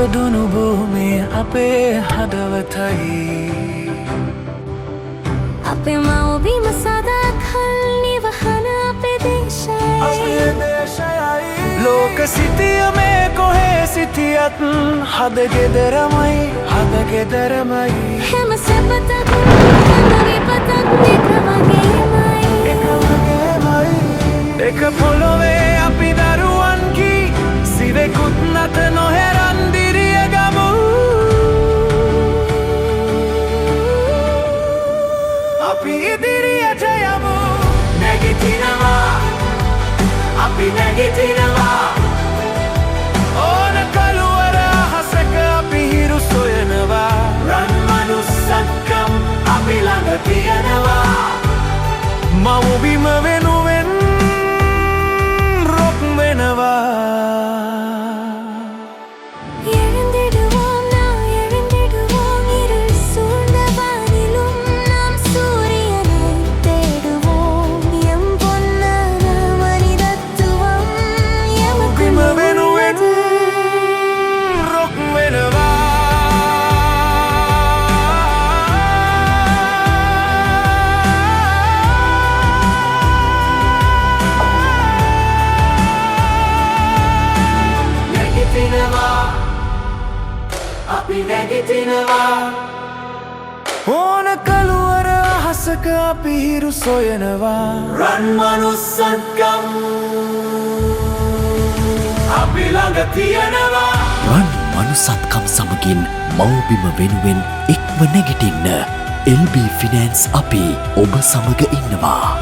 ඉපදුණු භූමිය අපේ හදවතයි අපේ මව්බිම සදාකල් නිවහන අපේ දේශයයි ලෝක සිතිය මේ කොහේ සිටියත් හදගෙදරමයි හදගෙදරමයි හැම සැපතක් හැම විපතක් එක වගේමයි එක පොළොවේ අපි දරුවන්කි සිවෙකුත් නැත නොහැරන් දිරිය ගමු අපි ඉදිරියට යමු නැගිටිනවා අපි නැගිටිනවා ඕන කළුවර අහසක අපි හිරු සොයනවා රන් මනුස්සකම් අපි ළඟ තියෙනවා මව්බිම වෙනුවෙන් රොක් වෙනවා எழுந்திடுவோம் நாம் எழுந்திடுவோம் இருள் சூழ்ந்த வானிலும் நாம் சூரியனை தேடுவோம் எம் பொன்னான மனிதத்துவம் எமக்கு මව්බිම වෙනුවෙන් රොක් වෙනවා අපි නැගිටිනවා ඕන කළුවර අහසක අපි හිරු සොයනවා රන් මනුස්සකම් අපි ළඟ තියෙනවා රන් මනුසත්කම් සමගින් මව්බිම වෙනුවෙන් එක්ව නැගිටින්න LB ෆිනෑන්ස් අපි ඔබ සමග ඉන්නවා